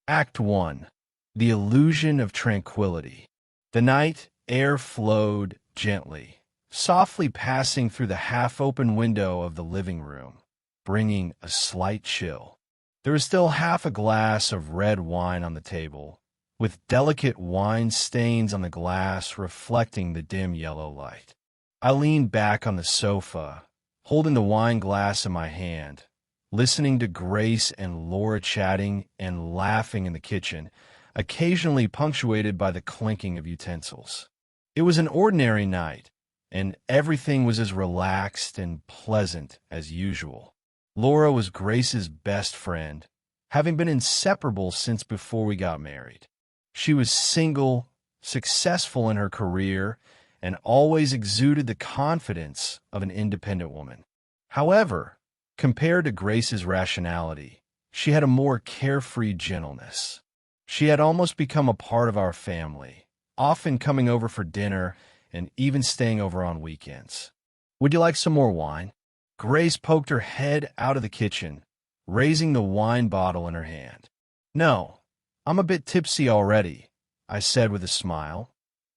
Act 1. The illusion of tranquility. The night air flowed gently, softly passing through the half-open window of the living room, bringing a slight chill. There was still half a glass of red wine on the table, with delicate wine stains on the glass reflecting the dim yellow light. I leaned back on the sofa, holding the wine glass in my hand, listening to Grace and Laura chatting and laughing in the kitchen, occasionally punctuated by the clinking of utensils. It was an ordinary night, and everything was as relaxed and pleasant as usual. Laura was Grace's best friend, having been inseparable since before we got married. She was single, successful in her career, and always exuded the confidence of an independent woman. However, compared to Grace's rationality, she had a more carefree gentleness. She had almost become a part of our family, often coming over for dinner and even staying over on weekends. "Would you like some more wine?" Grace poked her head out of the kitchen, raising the wine bottle in her hand. "No, I'm a bit tipsy already," I said with a smile,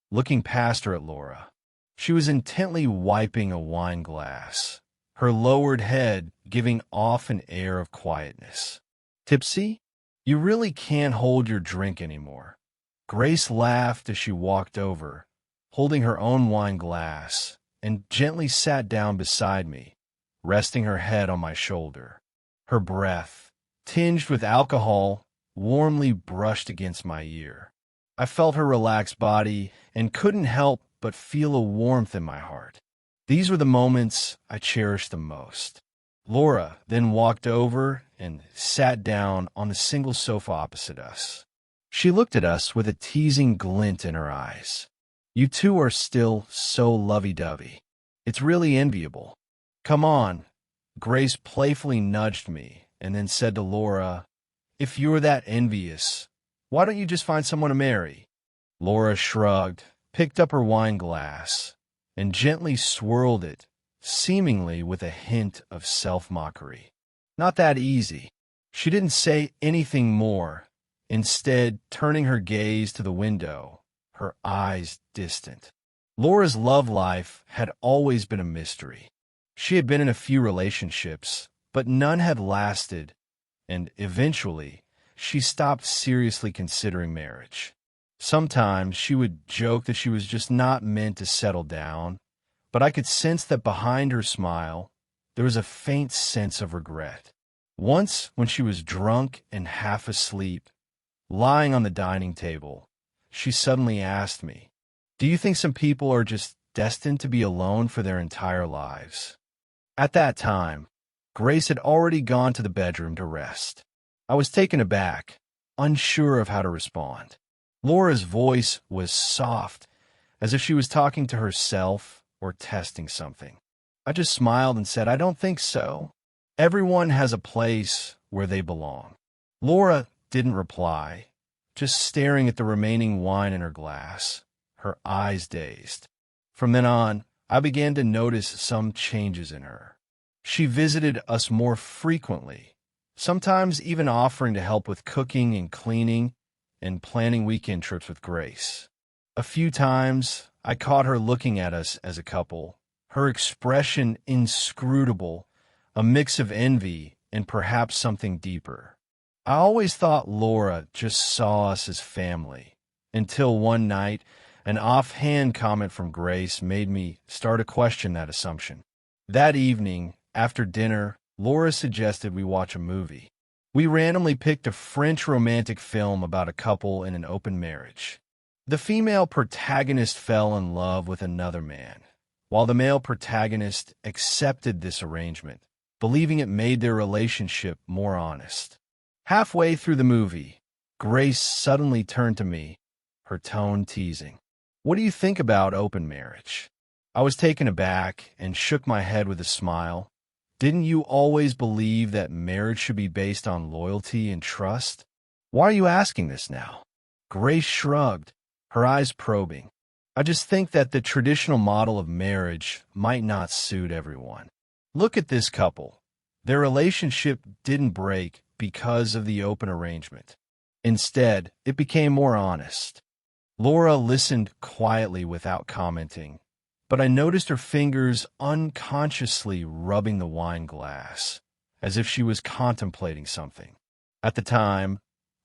looking past her at Laura. She was intently wiping a wine glass, her lowered head giving off an air of quietness. "Tipsy? You really can't hold your drink anymore." Grace laughed as she walked over, holding her own wine glass, and gently sat down beside me, resting her head on my shoulder. Her breath, tinged with alcohol, warmly brushed against my ear. I felt her relaxed body and couldn't help but feel a warmth in my heart. These were the moments I cherished the most. Laura then walked over and sat down on the single sofa opposite us. She looked at us with a teasing glint in her eyes. "You two are still so lovey-dovey. It's really enviable. Come on." Grace playfully nudged me and then said to Laura, "If you're that envious, why don't you just find someone to marry?" Laura shrugged, picked up her wine glass, and gently swirled it, seemingly with a hint of self-mockery. "Not that easy." She didn't say anything more, instead turning her gaze to the window, her eyes distant. Laura's love life had always been a mystery. She had been in a few relationships, but none had lasted, and eventually, she stopped seriously considering marriage. Sometimes she would joke that she was just not meant to settle down, but I could sense that behind her smile, there was a faint sense of regret. Once, when she was drunk and half asleep, lying on the dining table, she suddenly asked me, "Do you think some people are just destined to be alone for their entire lives?" At that time, Grace had already gone to the bedroom to rest. I was taken aback, unsure of how to respond. Laura's voice was soft, as if she was talking to herself or testing something. I just smiled and said, "I don't think so. Everyone has a place where they belong." Laura didn't reply, just staring at the remaining wine in her glass, her eyes dazed. From then on, I began to notice some changes in her. She visited us more frequently, sometimes even offering to help with cooking and cleaning and planning weekend trips with Grace. A few times, I caught her looking at us as a couple, her expression inscrutable, a mix of envy and perhaps something deeper. I always thought Laura just saw us as family, until one night, an offhand comment from Grace made me start to question that assumption. That evening, after dinner, Laura suggested we watch a movie. We randomly picked a French romantic film about a couple in an open marriage. The female protagonist fell in love with another man, while the male protagonist accepted this arrangement, believing it made their relationship more honest. Halfway through the movie, Grace suddenly turned to me, her tone teasing. "What do you think about open marriage?" I was taken aback and shook my head with a smile. "Didn't you always believe that marriage should be based on loyalty and trust? Why are you asking this now?" Grace shrugged, her eyes probing. "I just think that the traditional model of marriage might not suit everyone. Look at this couple. Their relationship didn't break because of the open arrangement. Instead, it became more honest. Laura listened quietly without commenting, but I noticed her fingers unconsciously rubbing the wine glass, as if she was contemplating something. At the time,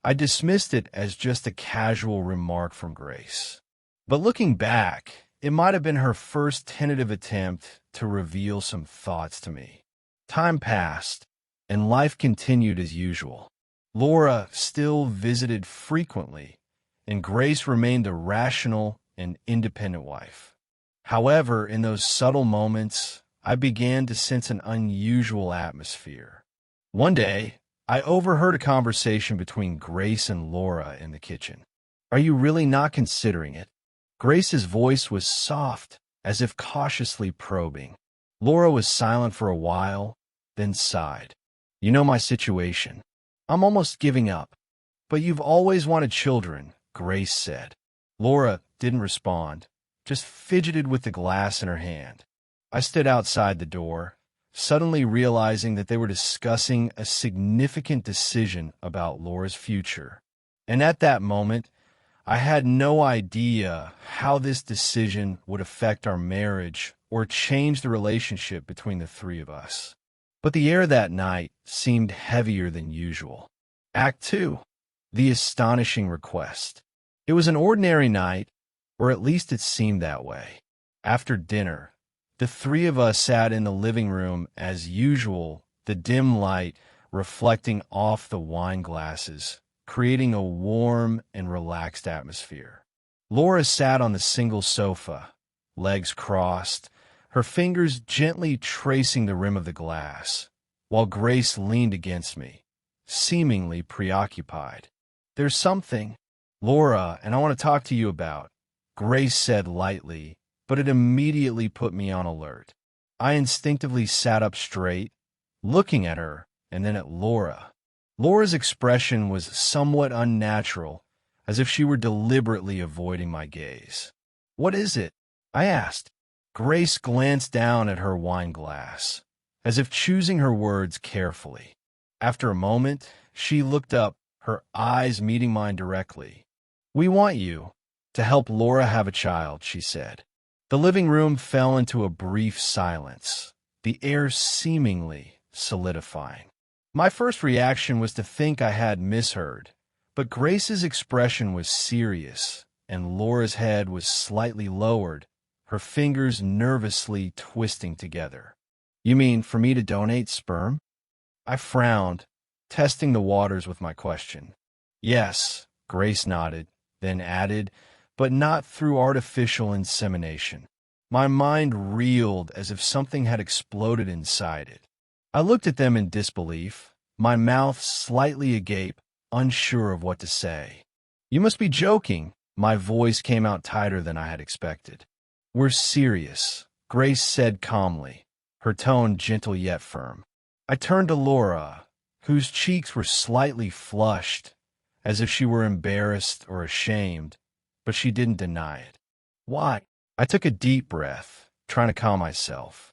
I dismissed it as just a casual remark from Grace. But looking back, it might have been her first tentative attempt to reveal some thoughts to me. Time passed, and life continued as usual. Laura still visited frequently, and Grace remained a rational and independent wife. However, in those subtle moments, I began to sense an unusual atmosphere. One day, I overheard a conversation between Grace and Laura in the kitchen. "Are you really not considering it?" Grace's voice was soft, as if cautiously probing. Laura was silent for a while, then sighed. "You know my situation. I'm almost giving up." "But you've always wanted children," Grace said. Laura didn't respond, just fidgeted with the glass in her hand. I stood outside the door, suddenly realizing that they were discussing a significant decision about Laura's future. And at that moment, I had no idea how this decision would affect our marriage or change the relationship between the three of us. But the air that night seemed heavier than usual. Act 2. The astonishing request. It was an ordinary night, or at least it seemed that way. After dinner, the three of us sat in the living room as usual, the dim light reflecting off the wine glasses, creating a warm and relaxed atmosphere. Laura sat on the single sofa, legs crossed, her fingers gently tracing the rim of the glass, while Grace leaned against me, seemingly preoccupied. "There's something, Laura, and I want to talk to you about," Grace said lightly, but it immediately put me on alert. I instinctively sat up straight, looking at her and then at Laura. Laura's expression was somewhat unnatural, as if she were deliberately avoiding my gaze. "What is it?" I asked. Grace glanced down at her wine glass, as if choosing her words carefully. After a moment, she looked up, her eyes meeting mine directly. "We want you to help Laura have a child," she said. The living room fell into a brief silence, the air seemingly solidifying. My first reaction was to think I had misheard, but Grace's expression was serious, and Laura's head was slightly lowered, her fingers nervously twisting together. "You mean for me to donate sperm?" I frowned, testing the waters with my question. "Yes," Grace nodded, then added, "but not through artificial insemination." My mind reeled as if something had exploded inside it. I looked at them in disbelief, my mouth slightly agape, unsure of what to say. "You must be joking." My voice came out tighter than I had expected. "We're serious," Grace said calmly, her tone gentle yet firm. I turned to Laura, whose cheeks were slightly flushed, as if she were embarrassed or ashamed, but she didn't deny it. "Why?" I took a deep breath, trying to calm myself.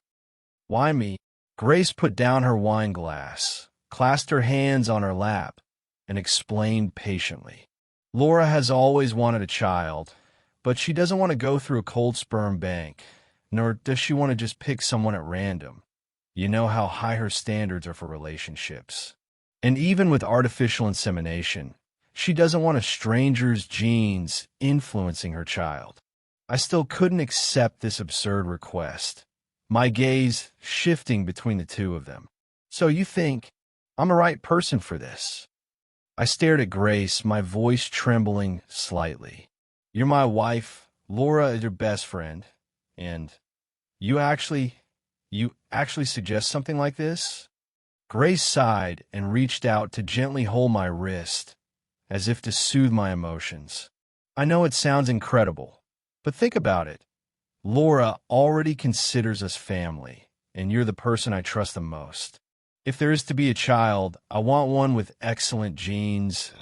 "Why me?" Grace put down her wine glass, clasped her hands on her lap, and explained patiently. "Laura has always wanted a child, but she doesn't want to go through a cold sperm bank, nor does she want to just pick someone at random. You know how high her standards are for relationships. And even with artificial insemination, she doesn't want a stranger's genes influencing her child." I still couldn't accept this absurd request, my gaze shifting between the two of them. "So you think I'm the right person for this?" I stared at Grace, my voice trembling slightly. "You're my wife, Laura is your best friend, and you actually suggest something like this?" Grace sighed and reached out to gently hold my wrist, as if to soothe my emotions. "I know it sounds incredible, but think about it. Laura already considers us family, and you're the person I trust the most. If there is to be a child, I want one with excellent genes,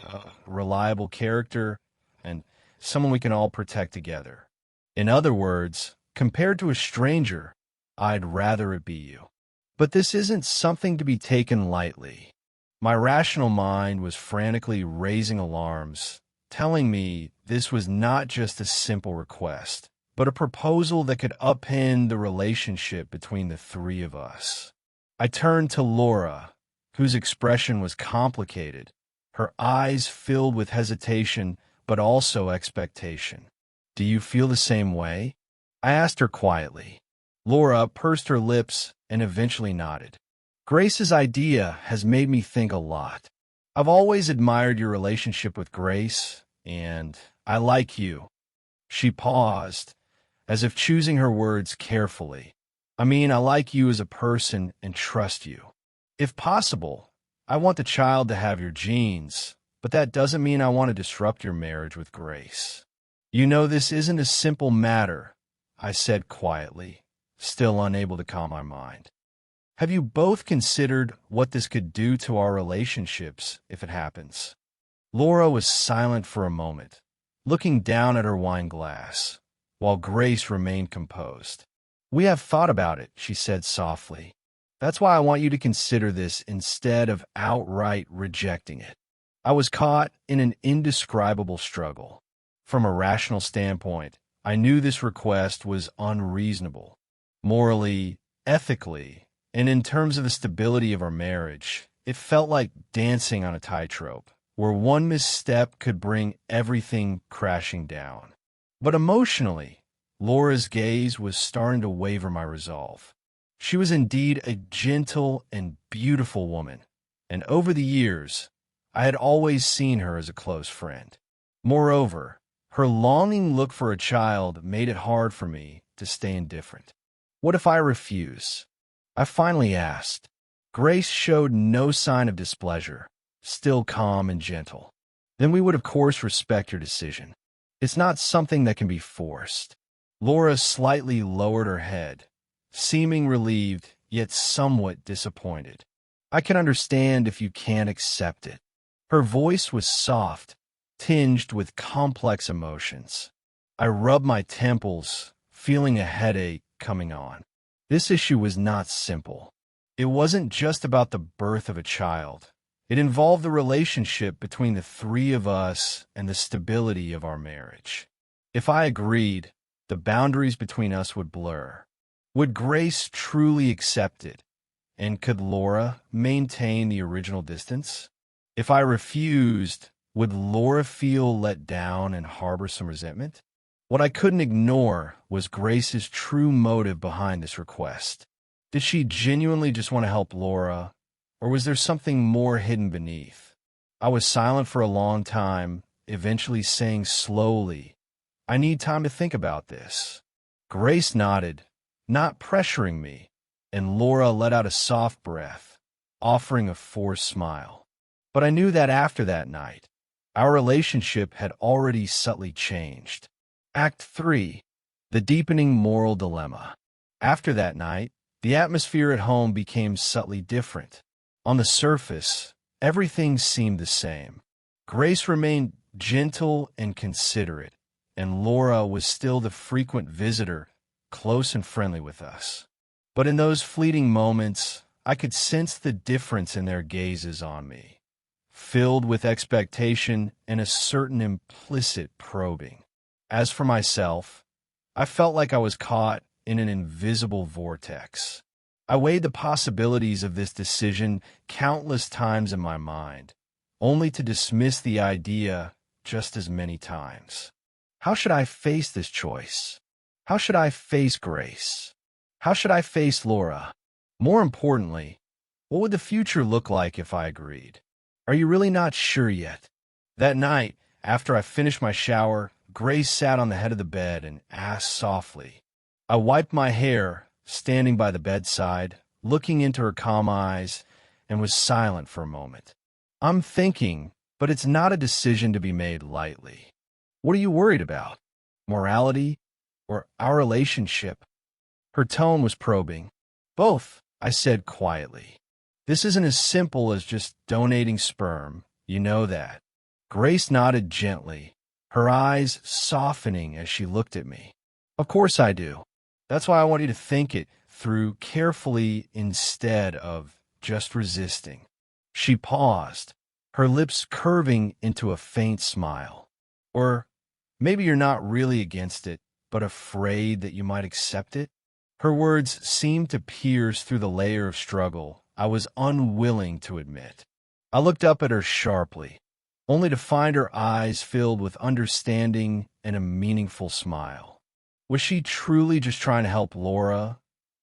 reliable character, and someone we can all protect together. In other words, compared to a stranger, I'd rather it be you. But this isn't something to be taken lightly." My rational mind was frantically raising alarms, telling me this was not just a simple request, but a proposal that could upend the relationship between the three of us. I turned to Laura, whose expression was complicated, her eyes filled with hesitation but also expectation. "Do you feel the same way?" I asked her quietly. Laura pursed her lips and eventually nodded. "Grace's idea has made me think a lot. I've always admired your relationship with Grace, and I like you." She paused, as if choosing her words carefully. "I mean, I like you as a person and trust you. If possible, I want the child to have your genes, but that doesn't mean I want to disrupt your marriage with Grace. You know, this isn't a simple matter," I said quietly, still unable to calm my mind. "Have you both considered what this could do to our relationships if it happens?" Laura was silent for a moment, looking down at her wine glass, while Grace remained composed. "We have thought about it," she said softly. "That's why I want you to consider this instead of outright rejecting it." I was caught in an indescribable struggle. From a rational standpoint, I knew this request was unreasonable. Morally, ethically, and in terms of the stability of our marriage, it felt like dancing on a tightrope, where one misstep could bring everything crashing down. But emotionally, Laura's gaze was starting to waver my resolve. She was indeed a gentle and beautiful woman, and over the years, I had always seen her as a close friend. Moreover, her longing look for a child made it hard for me to stay indifferent. "What if I refuse?" I finally asked. Grace showed no sign of displeasure, still calm and gentle. "Then we would of course respect your decision. It's not something that can be forced." Laura slightly lowered her head, seeming relieved yet somewhat disappointed. "I can understand if you can't accept it." Her voice was soft, tinged with complex emotions. I rubbed my temples, feeling a headache coming on. This issue was not simple. It wasn't just about the birth of a child. It involved the relationship between the three of us and the stability of our marriage. If I agreed, the boundaries between us would blur. Would Grace truly accept it? And could Laura maintain the original distance? If I refused, would Laura feel let down and harbor some resentment? What I couldn't ignore was Grace's true motive behind this request. Did she genuinely just want to help Laura, or was there something more hidden beneath? I was silent for a long time, eventually saying slowly, "I need time to think about this." Grace nodded, not pressuring me, and Laura let out a soft breath, offering a forced smile. But I knew that after that night, our relationship had already subtly changed. Act 3. The Deepening Moral Dilemma. After that night, the atmosphere at home became subtly different. On the surface, everything seemed the same. Grace remained gentle and considerate, and Laura was still the frequent visitor, close and friendly with us. But in those fleeting moments, I could sense the difference in their gazes on me, filled with expectation and a certain implicit probing. As for myself, I felt like I was caught in an invisible vortex. I weighed the possibilities of this decision countless times in my mind, only to dismiss the idea just as many times. How should I face this choice? How should I face Grace? How should I face Laura? More importantly, what would the future look like if I agreed? Are you really not sure yet? That night, after I finished my shower, Grace sat on the head of the bed and asked softly. I wiped my hair, standing by the bedside, looking into her calm eyes, and was silent for a moment. "I'm thinking, but it's not a decision to be made lightly." "What are you worried about? Morality or our relationship?" Her tone was probing. "Both," I said quietly. "This isn't as simple as just donating sperm. You know that." Grace nodded gently, her eyes softening as she looked at me. "Of course I do. That's why I want you to think it through carefully instead of just resisting." She paused, her lips curving into a faint smile. Or maybe you're not really against it, but afraid that you might accept it? Her words seemed to pierce through the layer of struggle I was unwilling to admit. I looked up at her sharply, only to find her eyes filled with understanding and a meaningful smile. Was she truly just trying to help Laura,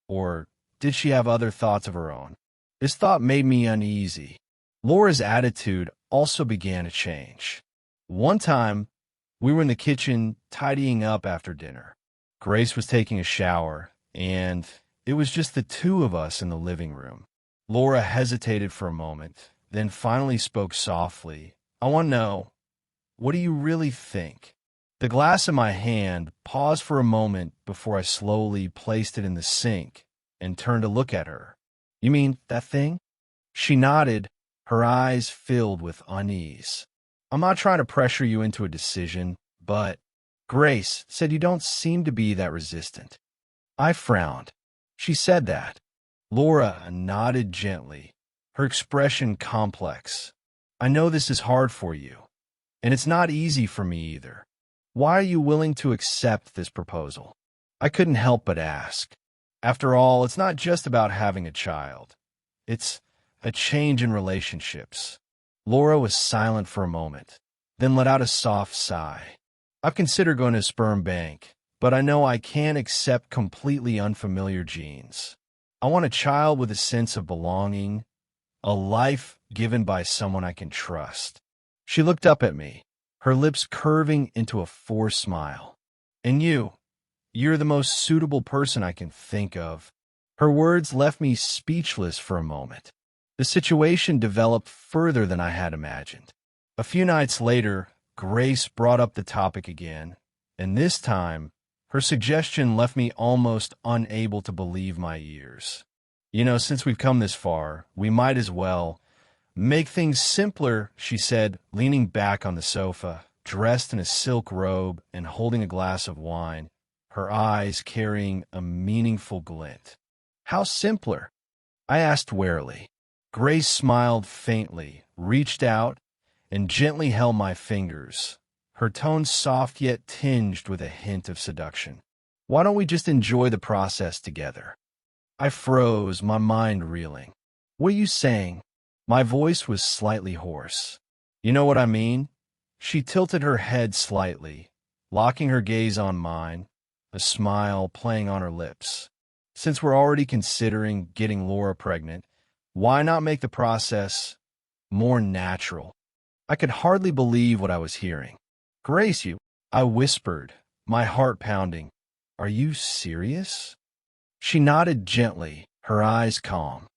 or did she have other thoughts of her own? This thought made me uneasy. Laura's attitude also began to change. One time, we were in the kitchen tidying up after dinner. Grace was taking a shower, and it was just the two of us in the living room. Laura hesitated for a moment, then finally spoke softly. I want to know, what do you really think? The glass in my hand paused for a moment before I slowly placed it in the sink and turned to look at her. You mean that thing? She nodded, her eyes filled with unease. I'm not trying to pressure you into a decision, but Grace said you don't seem to be that resistant. I frowned. She said that. Laura nodded gently, her expression complex. I know this is hard for you, and it's not easy for me either. Why are you willing to accept this proposal? I couldn't help but ask. After all, it's not just about having a child. It's a change in relationships. Laura was silent for a moment, then let out a soft sigh. I've considered going to a sperm bank, but I know I can't accept completely unfamiliar genes. I want a child with a sense of belonging, a life given by someone I can trust. She looked up at me, her lips curving into a forced smile. And you're the most suitable person I can think of. Her words left me speechless for a moment. The situation developed further than I had imagined. A few nights later, Grace brought up the topic again, and this time, her suggestion left me almost unable to believe my ears. Since we've come this far, we might as well make things simpler, she said, leaning back on the sofa, dressed in a silk robe and holding a glass of wine, her eyes carrying a meaningful glint. How simpler? I asked warily. Grace smiled faintly, reached out, and gently held my fingers, her tone soft yet tinged with a hint of seduction. Why don't we just enjoy the process together? I froze, my mind reeling. What are you saying? My voice was slightly hoarse. You know what I mean? She tilted her head slightly, locking her gaze on mine, a smile playing on her lips. Since we're already considering getting Laura pregnant, why not make the process more natural? I could hardly believe what I was hearing. Grace, I whispered, my heart pounding. Are you serious? She nodded gently, her eyes calm.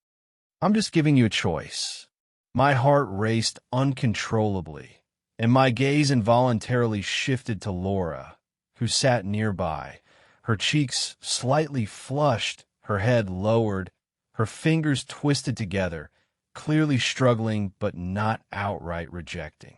I'm just giving you a choice. My heart raced uncontrollably, and my gaze involuntarily shifted to Laura, who sat nearby, her cheeks slightly flushed, her head lowered, her fingers twisted together, clearly struggling but not outright rejecting.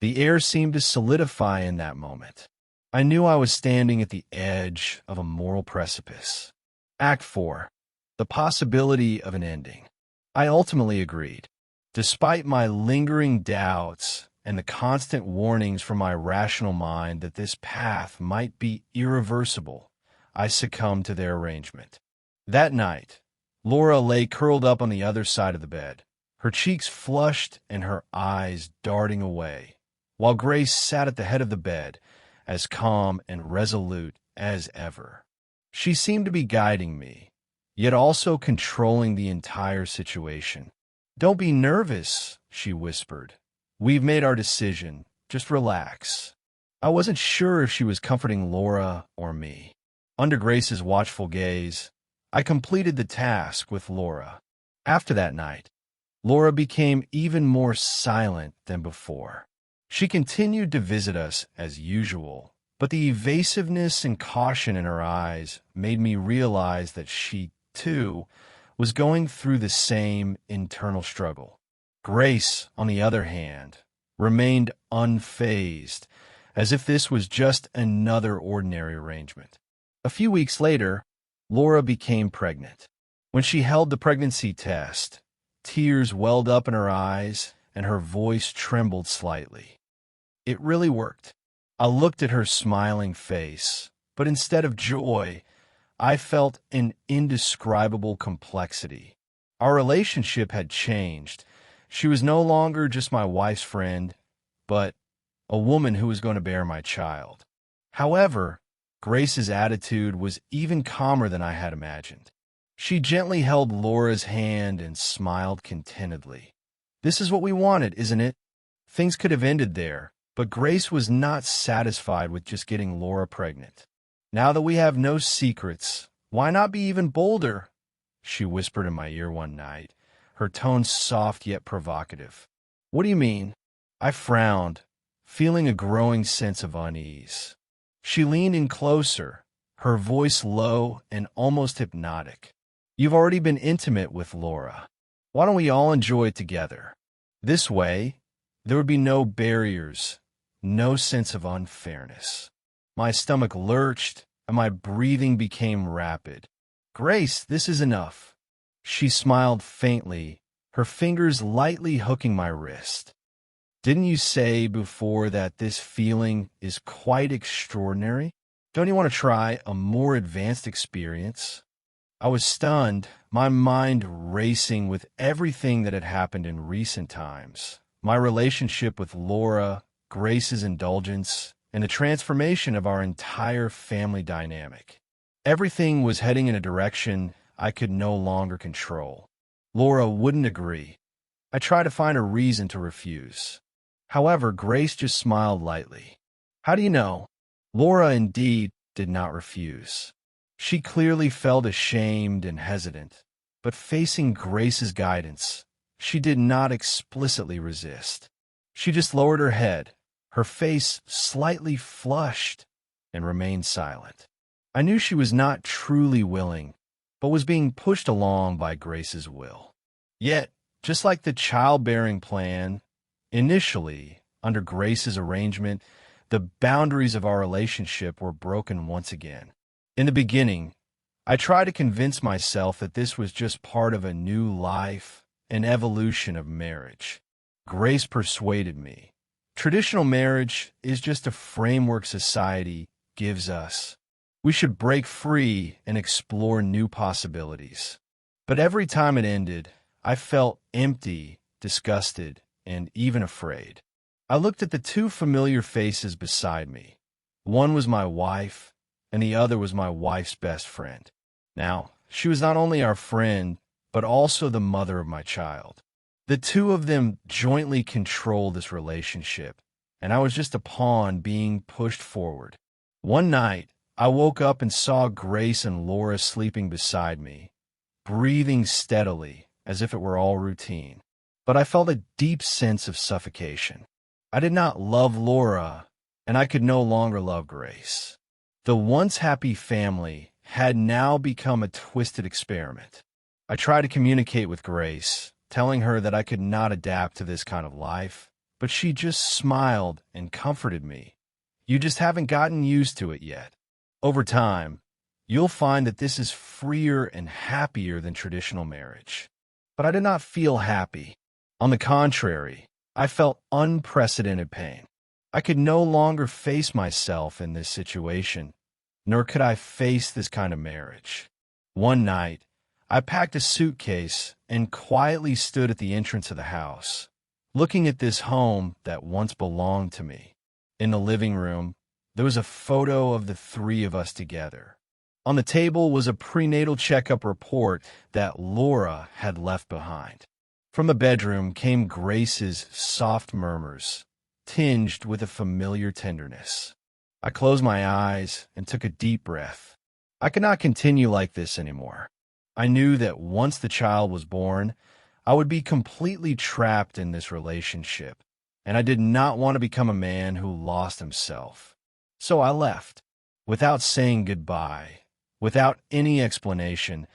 The air seemed to solidify in that moment. I knew I was standing at the edge of a moral precipice. Act 4. The possibility of an ending. I ultimately agreed. Despite my lingering doubts and the constant warnings from my rational mind that this path might be irreversible, I succumbed to their arrangement. That night, Laura lay curled up on the other side of the bed, her cheeks flushed and her eyes darting away, while Grace sat at the head of the bed, as calm and resolute as ever. She seemed to be guiding me, yet also controlling the entire situation. Don't be nervous, she whispered. We've made our decision. Just relax. I wasn't sure if she was comforting Laura or me. Under Grace's watchful gaze, I completed the task with Laura. After that night, Laura became even more silent than before. She continued to visit us as usual, but the evasiveness and caution in her eyes made me realize that she, too, was going through the same internal struggle. Grace, on the other hand, remained unfazed, as if this was just another ordinary arrangement. A few weeks later, Laura became pregnant. When she held the pregnancy test, Tears welled up in her eyes, and her voice trembled slightly. It really worked. I looked at her smiling face, but instead of joy, I felt an indescribable complexity. Our relationship had changed. She was no longer just my wife's friend, but a woman who was going to bear my child. However, Grace's attitude was even calmer than I had imagined. She gently held Laura's hand and smiled contentedly. This is what we wanted, isn't it? Things could have ended there, but Grace was not satisfied with just getting Laura pregnant. Now that we have no secrets, why not be even bolder? She whispered in my ear one night, her tone soft yet provocative. What do you mean? I frowned, feeling a growing sense of unease. She leaned in closer, her voice low and almost hypnotic. You've already been intimate with Laura. Why don't we all enjoy it together? This way, there would be no barriers, no sense of unfairness. My stomach lurched, and my breathing became rapid. Grace, this is enough. She smiled faintly, her fingers lightly hooking my wrist. Didn't you say before that this feeling is quite extraordinary? Don't you want to try a more advanced experience? I was stunned, my mind racing with everything that had happened in recent times. My relationship with Laura, Grace's indulgence, and the transformation of our entire family dynamic. Everything was heading in a direction I could no longer control. Laura wouldn't agree. I tried to find a reason to refuse. However, Grace just smiled lightly. How do you know? Laura indeed did not refuse. She clearly felt ashamed and hesitant, but facing Grace's guidance, she did not explicitly resist. She just lowered her head, her face slightly flushed, and remained silent. I knew she was not truly willing, but was being pushed along by Grace's will. Yet, just like the childbearing plan, initially, under Grace's arrangement, the boundaries of our relationship were broken once again. In the beginning, I tried to convince myself that this was just part of a new life, an evolution of marriage. Grace persuaded me. Traditional marriage is just a framework society gives us. We should break free and explore new possibilities. But every time it ended, I felt empty, disgusted, and even afraid. I looked at the two familiar faces beside me. One was my wife, and the other was my wife's best friend. Now, she was not only our friend, but also the mother of my child. The two of them jointly controlled this relationship, and I was just a pawn being pushed forward. One night, I woke up and saw Grace and Laura sleeping beside me, breathing steadily as if it were all routine. But I felt a deep sense of suffocation. I did not love Laura, and I could no longer love Grace. The once happy family had now become a twisted experiment. I tried to communicate with Grace, telling her that I could not adapt to this kind of life, but she just smiled and comforted me. You just haven't gotten used to it yet. Over time, you'll find that this is freer and happier than traditional marriage. But I did not feel happy. On the contrary, I felt unprecedented pain. I could no longer face myself in this situation, nor could I face this kind of marriage. One night, I packed a suitcase and quietly stood at the entrance of the house, looking at this home that once belonged to me. In the living room, there was a photo of the three of us together. On the table was a prenatal checkup report that Laura had left behind. From the bedroom came Grace's soft murmurs, tinged with a familiar tenderness. I closed my eyes and took a deep breath. I could not continue like this anymore. I knew that once the child was born, I would be completely trapped in this relationship, and I did not want to become a man who lost himself. So I left. Without saying goodbye, without any explanation,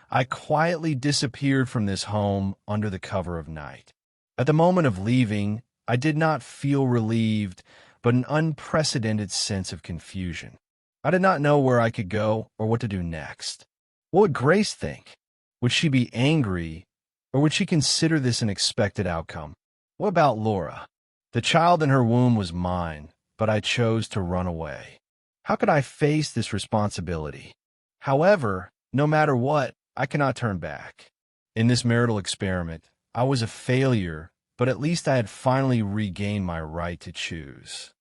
I quietly disappeared from this home under the cover of night. At the moment of leaving, I did not feel relieved, but an unprecedented sense of confusion. I did not know where I could go or what to do next. What would Grace think? Would she be angry, Or would she consider this an expected outcome? What about Laura? The child in her womb was mine, but I chose to run away. How could I face this responsibility? However, no matter what, I cannot turn back. In this marital experiment, I was a failure, but at least I had finally regained my right to choose.